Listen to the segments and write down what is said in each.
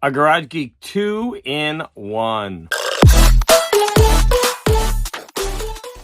A Garage Geek 2-in-1.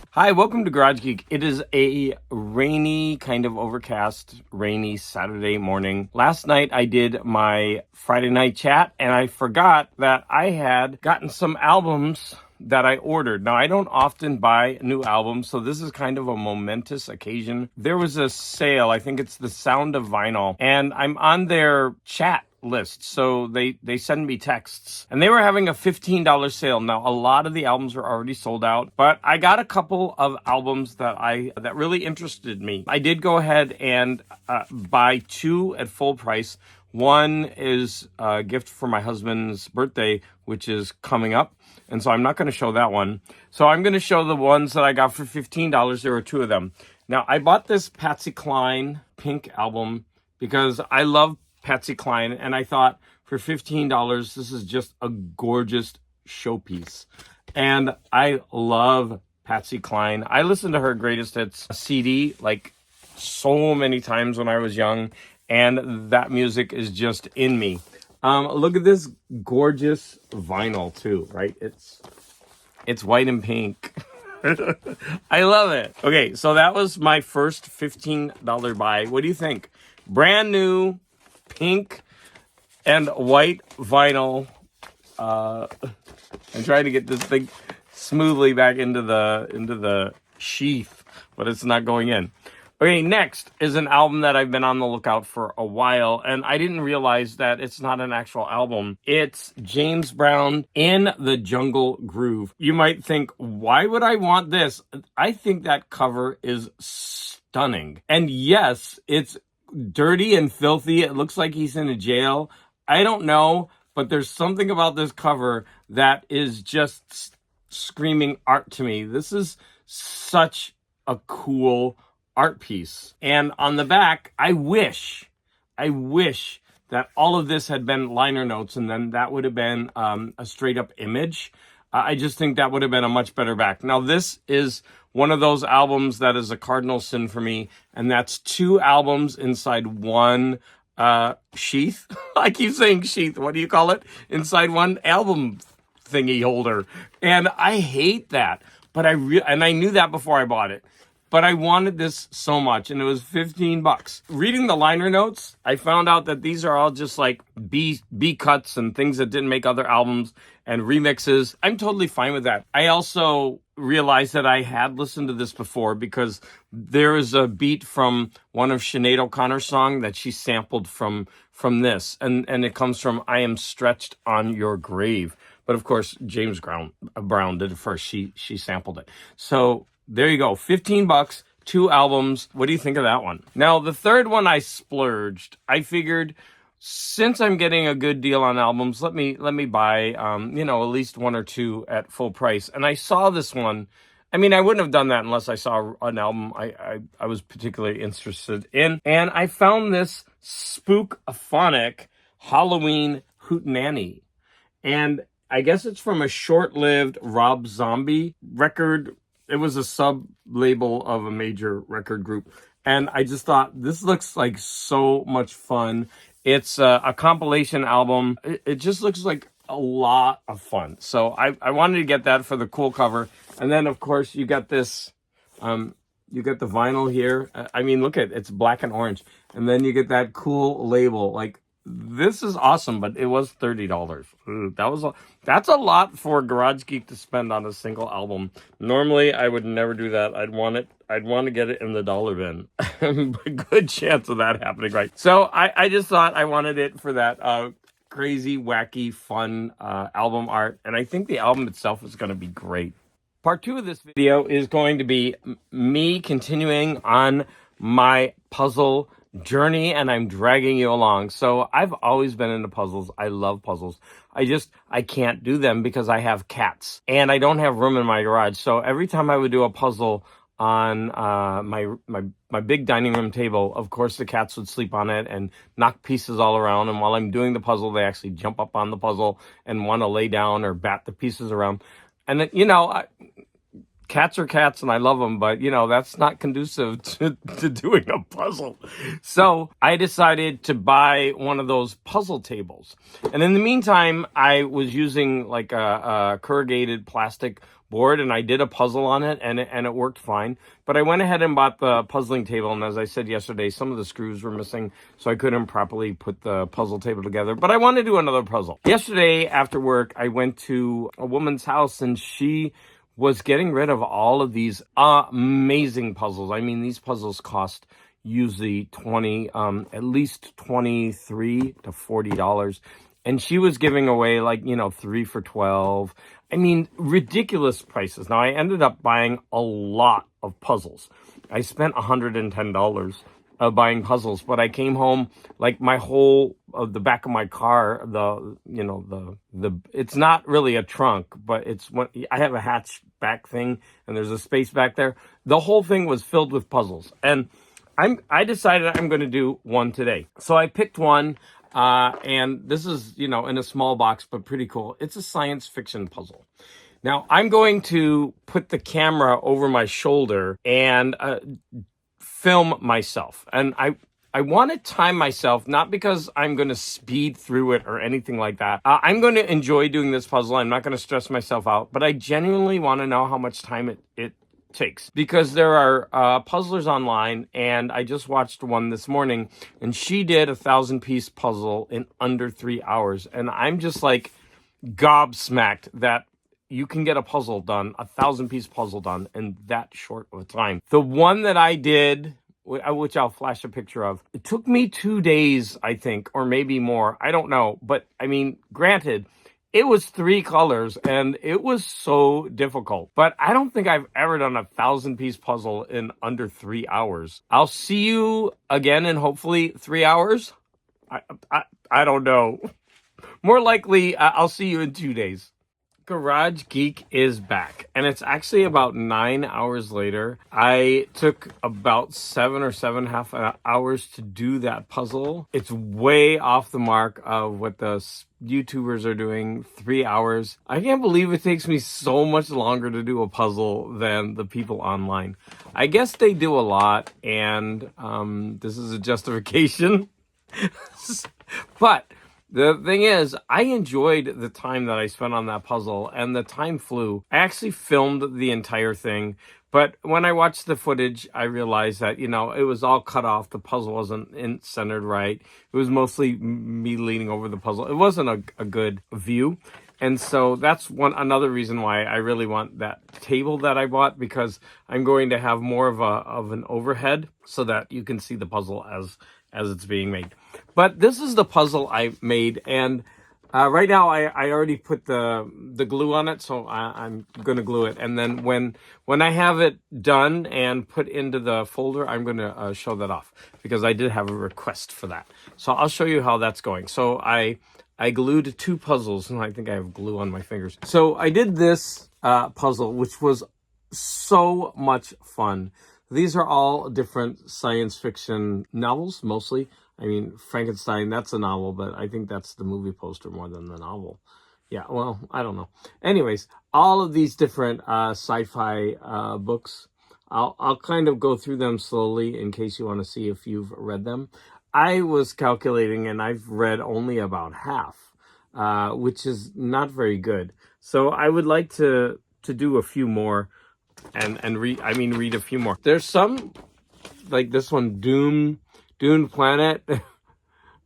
Hi, welcome to Garage Geek. It is a rainy, kind of overcast, rainy Saturday morning. Last night I did my Friday night chat and I forgot that I had gotten some albums that I ordered. Now, I don't often buy new albums, so this is kind of a momentous occasion. There was a sale, I think it's the Sound of Vinyl, and I'm on their chat list. So they send me texts and they were having a $15 sale. Now, a lot of the albums are already sold out, but I got a couple of albums that really interested me. I did go ahead and buy two at full price. One is a gift for my husband's birthday, which is coming up. And so I'm not going to show that one. So I'm going to show the ones that I got for $15. There were two of them. Now, I bought this Patsy Cline Pink album because I love Patsy Cline, and I thought for $15, this is just a gorgeous showpiece. And I love Patsy Cline. I listened to her Greatest Hits CD like so many times when I was young, and that music is just in me. Look at this gorgeous vinyl too, right? It's white and pink. I love it. Okay, so that was my first $15 buy. What do you think? Brand new pink and white vinyl. I'm trying to get this thing smoothly back into the sheath, but it's not going in. Okay, next is an album that I've been on the lookout for a while, and I didn't realize that it's not an actual album. It's James Brown, In the Jungle Groove. You might think, why would I want this? I think that cover is stunning. And yes, it's dirty and filthy. It looks like he's in a jail. I don't know, but there's something about this cover that is just screaming art to me. This is such a cool art piece. And on the back, I wish that all of this had been liner notes, and then that would have been a straight up image. I just think that would have been a much better back. Now, this is one of those albums that is a cardinal sin for me, and that's two albums inside one sheath. I keep saying sheath. What do you call it? Inside one album thingy holder. And I hate that. But I knew that before I bought it. But I wanted this so much, and it was $15. Reading the liner notes, I found out that these are all just like B cuts and things that didn't make other albums and remixes. I'm totally fine with that. I also realized that I had listened to this before because there is a beat from one of Sinead O'Connor's song that she sampled from this, and it comes from I Am Stretched on Your Grave. But of course, James Brown did it first. She sampled it. So there you go, $15, two albums. What do you think of that one? Now, the third one I splurged. I figured since I'm getting a good deal on albums, let me buy, at least one or two at full price. And I saw this one. I mean, I wouldn't have done that unless I saw an album I was particularly interested in. And I found this Spook-a-phonic Halloween Hootenanny. And I guess it's from a short-lived Rob Zombie record. It was a sub-label of a major record group. And I just thought, this looks like so much fun. It's a compilation album. It just looks like a lot of fun. So I wanted to get that for the cool cover. And then, of course, you got this, you got the vinyl here. I mean, look at it. It's black and orange. And then you get that cool label. Like, this is awesome, but it was $30. That's a lot for a Garage Geek to spend on a single album. Normally, I would never do that. I'd want to get it in the dollar bin. Good chance of that happening, right? So I just thought I wanted it for that crazy, wacky, fun album art, and I think the album itself is going to be great. Part 2 of this video is going to be me continuing on my puzzle journey, and I'm dragging you along. So I've always been into puzzles. I love puzzles. I can't do them because I have cats and I don't have room in my garage. So every time I would do a puzzle on my big dining room table, of course the cats would sleep on it and knock pieces all around. And while I'm doing the puzzle, they actually jump up on the puzzle and want to lay down or bat the pieces around. And then, cats are cats and I love them, but that's not conducive to doing a puzzle. So I decided to buy one of those puzzle tables. And in the meantime, I was using like a corrugated plastic board, and I did a puzzle on it, and it worked fine. But I went ahead and bought the puzzling table, and as I said yesterday, some of the screws were missing, so I couldn't properly put the puzzle table together. But I want to do another puzzle. Yesterday after work, I went to a woman's house, and she was getting rid of all of these amazing puzzles. I mean, these puzzles cost usually at least $23 to $40. And she was giving away like, 3 for $12. I mean, ridiculous prices. Now, I ended up buying a lot of puzzles. I spent $110 buying puzzles, but I came home, like my whole, the back of my car, it's not really a trunk, but I have a hatchback thing and there's a space back there. The whole thing was filled with puzzles. And I decided I'm going to do one today. So I picked one. And this is, in a small box, but pretty cool. It's a science fiction puzzle. Now, I'm going to put the camera over my shoulder and film myself. And I want to time myself, not because I'm going to speed through it or anything like that. I'm going to enjoy doing this puzzle. I'm not going to stress myself out, but I genuinely want to know how much time it takes, because there are puzzlers online, and I just watched one this morning, and she did a 1,000-piece puzzle in under 3 hours, and I'm just like gobsmacked that you can get a puzzle done, a 1,000-piece puzzle done in that short of a time. The one that I did, which I'll flash a picture of, it took me 2 days, I think, or maybe more. I don't know, but I mean, granted, it was 3 colors, and it was so difficult. But I don't think I've ever done a 1,000-piece puzzle in under 3 hours. I'll see you again in hopefully 3 hours. I don't know. More likely, I'll see you in 2 days. Garage Geek is back, and it's actually about 9 hours later. I took about 7.5 hours to do that puzzle. It's way off the mark of what the YouTubers are doing, 3 hours. I can't believe it takes me so much longer to do a puzzle than the people online. I guess they do a lot, and this is a justification. But the thing is, I enjoyed the time that I spent on that puzzle, and the time flew. I actually filmed the entire thing, but when I watched the footage, I realized that, it was all cut off. The puzzle wasn't centered right. It was mostly me leaning over the puzzle. It wasn't a good view. And so that's another reason why I really want that table that I bought, because I'm going to have more of an overhead so that you can see the puzzle as it's being made. But this is the puzzle I made, and right now I already put the glue on it, so I'm going to glue it. And then when I have it done and put into the folder, I'm going to show that off, because I did have a request for that. So I'll show you how that's going. So I glued 2 puzzles, and I think I have glue on my fingers. So I did this puzzle, which was so much fun. These are all different science fiction novels, mostly. I mean, Frankenstein, that's a novel, but I think that's the movie poster more than the novel. Yeah, well, I don't know. Anyways, all of these different sci-fi books, I'll kind of go through them slowly in case you want to see if you've read them. I was calculating, and I've read only about half, which is not very good. So I would like to do a few more and read a few more. There's some, like this one, Dune Planet.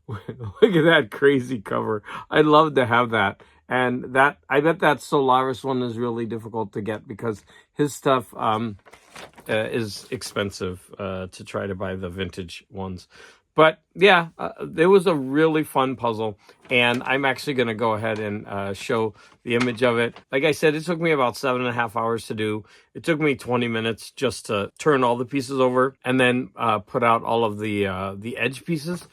Look at that crazy cover. I'd love to have that. And I bet that Solaris one is really difficult to get, because his stuff is expensive to try to buy the vintage ones. But yeah, it was a really fun puzzle, and I'm actually going to go ahead and show the image of it. Like I said, it took me about 7.5 hours to do. It took me 20 minutes just to turn all the pieces over and then put out all of the edge pieces.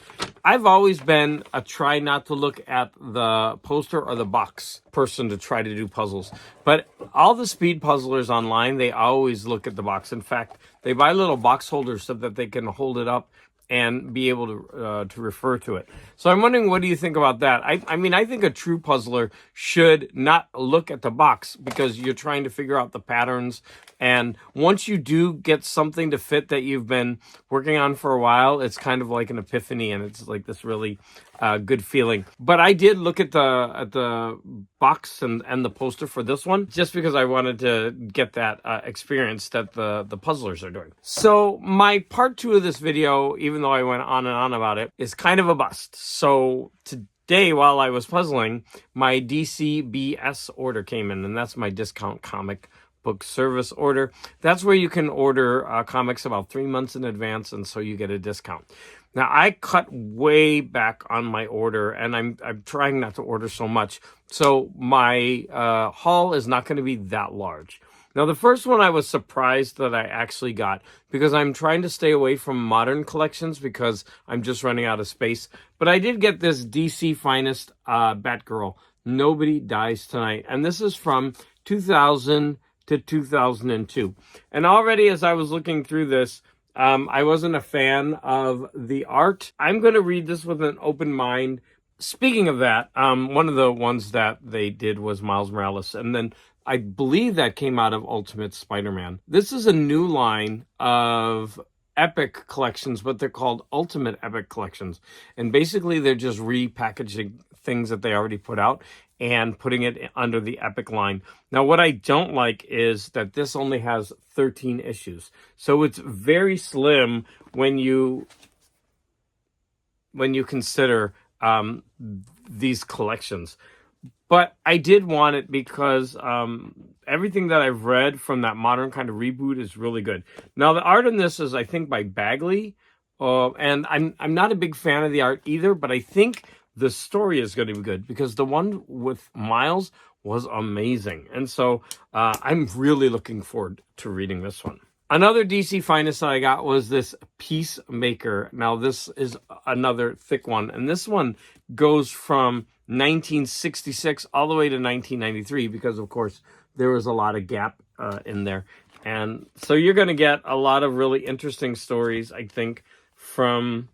I've always been a try not to look at the poster or the box person to try to do puzzles. But all the speed puzzlers online, they always look at the box. In fact, they buy little box holders so that they can hold it up and be able to refer to it. So I'm wondering, what do you think about that? I mean, I think a true puzzler should not look at the box, because you're trying to figure out the patterns And once you do get something to fit that you've been working on for a while, it's kind of like an epiphany, and it's like this really good feeling. But I did look at the box and the poster for this one just because I wanted to get that experience that the puzzlers are doing. So my part 2 of this video, even though I went on and on about it, is kind of a bust. So today, while I was puzzling, my DCBS order came in, and that's my discount comic book service order. That's where you can order comics about 3 months in advance, and so you get a discount. Now, I cut way back on my order, and I'm trying not to order so much, so my haul is not going to be that large. Now, the first one I was surprised that I actually got, because I'm trying to stay away from modern collections because I'm just running out of space. But I did get this DC Finest Batgirl, Nobody Dies Tonight, and this is from 2000 to 2002. And already as I was looking through this, I wasn't a fan of the art. I'm going to read this with an open mind. Speaking of that, one of the ones that they did was Miles Morales, and then I believe that came out of Ultimate Spider-Man. This is a new line of Epic collections, but they're called Ultimate Epic collections. And basically they're just repackaging things that they already put out and putting it under the Epic line. Now, what I don't like is that this only has 13 issues. So it's very slim when you consider these collections. But I did want it because everything that I've read from that modern kind of reboot is really good. Now, the art in this is, I think, by Bagley. And I'm not a big fan of the art either, but I think the story is going to be good because the one with Miles was amazing. And so I'm really looking forward to reading this one. Another DC Finest that I got was this Peacemaker. Now, this is another thick one. And this one goes from 1966 all the way to 1993 because, of course, there was a lot of gap in there. And so you're going to get a lot of really interesting stories, I think, from...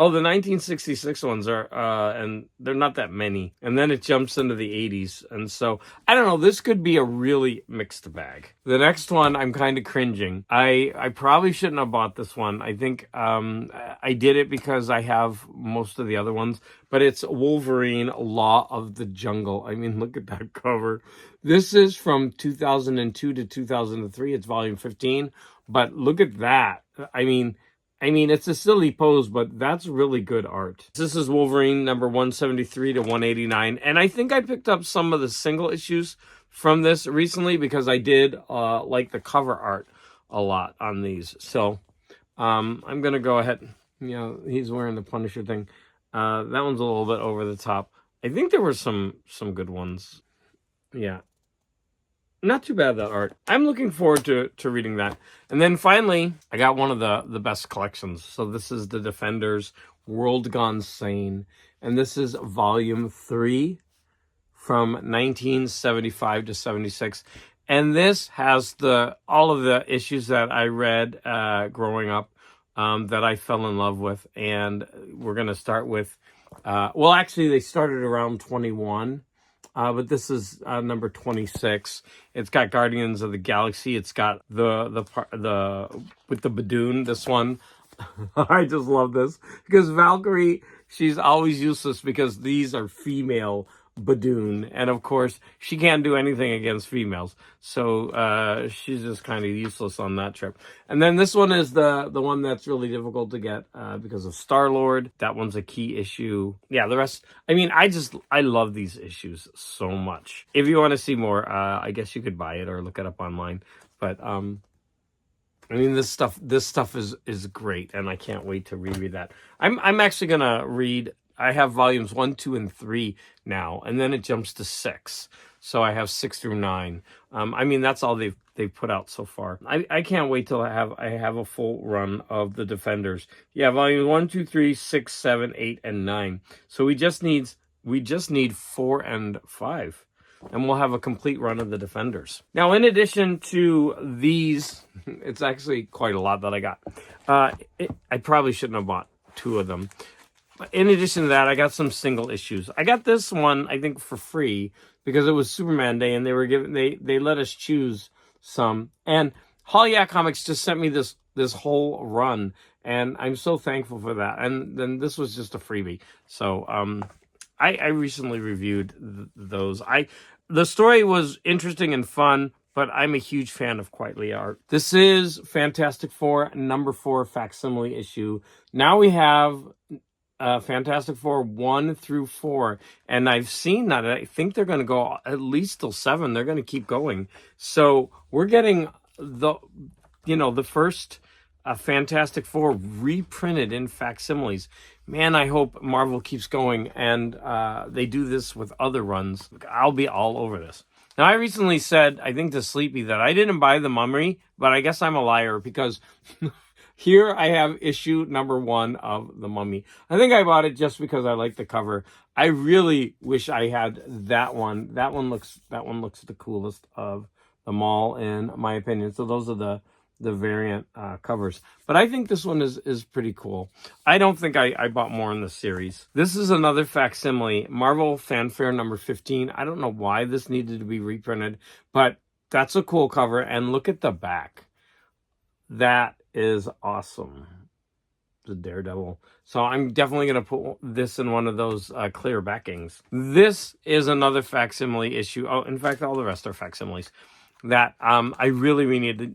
Oh, the 1966 ones are, and they're not that many. And then it jumps into the 80s. And so, I don't know, this could be a really mixed bag. The next one, I'm kind of cringing. I probably shouldn't have bought this one. I think I did it because I have most of the other ones. But it's Wolverine, Law of the Jungle. I mean, look at that cover. This is from 2002 to 2003. It's volume 15. But look at that. I mean, it's a silly pose, but that's really good art. This is Wolverine number 173 to 189. And I think I picked up some of the single issues from this recently because I did like the cover art a lot on these. So I'm going to go ahead. You know, he's wearing the Punisher thing. That one's a little bit over the top. I think there were some good ones. Yeah. Not too bad, that art. I'm looking forward to reading that. And then finally, I got one of the best collections. So this is the Defenders World Gone Sane. And this is volume 3 from 1975 to 76. And this has all of the issues that I read growing up that I fell in love with. And we're going to start with, well, actually, they started around 21. But this is number 26. It's got Guardians of the Galaxy. It's got the with the Badoon. This one, I just love this because Valkyrie, she's always useless because these are female Badoon, and of course she can't do anything against females, so she's just kind of useless on that trip. And then this one is the one that's really difficult to get because of Star-Lord. That one's a key issue. Yeah, the rest, I mean, I love these issues so much. If you want to see more, I guess you could buy it or look it up online. But I mean, this stuff is great, and I can't wait to reread that. I'm actually gonna read. I have volumes 1, 2, and 3 now, and then it jumps to 6. So I have 6 through 9. I mean, that's all they've put out so far. I can't wait till I have a full run of the Defenders. Yeah, volumes 1, 2, 3, 6, 7, 8, and 9. So we just need 4 and 5. And we'll have a complete run of the Defenders. Now, in addition to these, it's actually quite a lot that I got. I probably shouldn't have bought 2 of them. In addition to that, I got some single issues. I got this one, I think, for free because it was Superman Day, and they let us choose some. And Hollyat Comics just sent me this whole run, and I'm so thankful for that. And then this was just a freebie. So I recently reviewed those. The story was interesting and fun, but I'm a huge fan of Quietly Art. This is Fantastic Four #4 facsimile issue. Now we have Fantastic Four 1 through 4, and I've seen that. I think they're going to go at least till 7. They're going to keep going. So we're getting the first Fantastic Four reprinted in facsimiles. Man, I hope Marvel keeps going and they do this with other runs. I'll be all over this. Now, I recently said, I think to Sleepy, that I didn't buy The Mummy, but I guess I'm a liar because here I have issue #1 of The Mummy. I think I bought it just because I like the cover. I really wish I had that one. That one looks the coolest of them all, in my opinion. So those are the variant covers. But I think this one is pretty cool. I don't think I bought more in the series. This is another facsimile, Marvel Fanfare #15. I don't know why this needed to be reprinted, but that's a cool cover. And look at the back. That is awesome. The Daredevil. So I'm definitely going to put this in one of those clear backings. This is another facsimile issue. Oh, in fact, all the rest are facsimiles that I really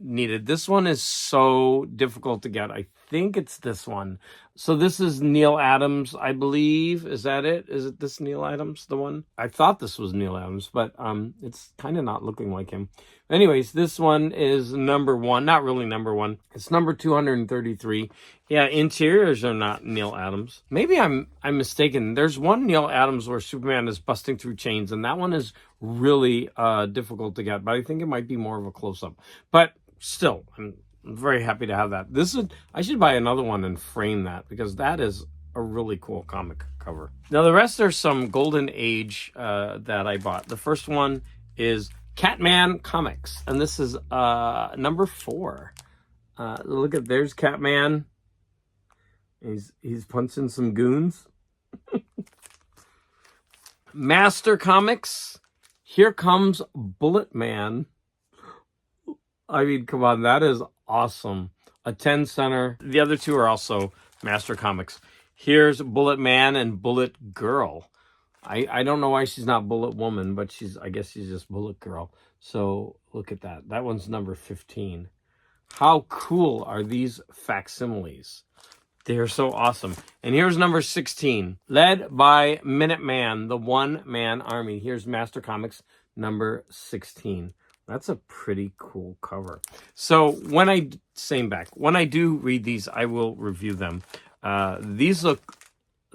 needed. This one is so difficult to get. I think it's this one. So this is Neil Adams, I believe. Is that it? Is it this Neil Adams, the one? I thought this was Neil Adams, but it's kind of not looking like him. Anyways, this one is #1. Not really #1. It's number 233. Yeah, interiors are not Neil Adams. Maybe I'm mistaken. There's one Neil Adams where Superman is busting through chains, and that one is really difficult to get. But I think it might be more of a close-up. But still, I'm very happy to have that. I should buy another one and frame that, because that is a really cool comic cover. Now, the rest are some Golden Age that I bought. The first one is Catman Comics, and this is #4. Look at, there's Catman. He's punching some goons. Master Comics, here comes Bullet Man. I mean, come on, that is awesome. A 10 center. The other two are also Master Comics. Here's Bullet Man and Bullet Girl. I don't know why she's not Bullet Woman, but I guess she's just Bullet Girl. So look at that. That one's #15. How cool are these facsimiles? They're so awesome. And here's #16. Led by Minuteman, the one-man army. Here's Master Comics #16. That's a pretty cool cover. So when I do read these, I will review them. These look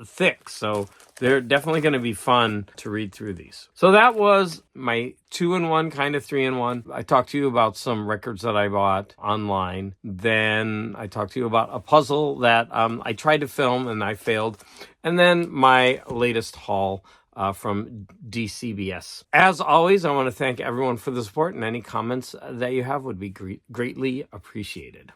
thick, so they're definitely going to be fun to read through these. So that was my 2-in-1, kind of 3-in-1. I talked to you about some records that I bought online. Then I talked to you about a puzzle that I tried to film and I failed. And then my latest haul from DCBS. As always, I want to thank everyone for the support, and any comments that you have would be greatly appreciated.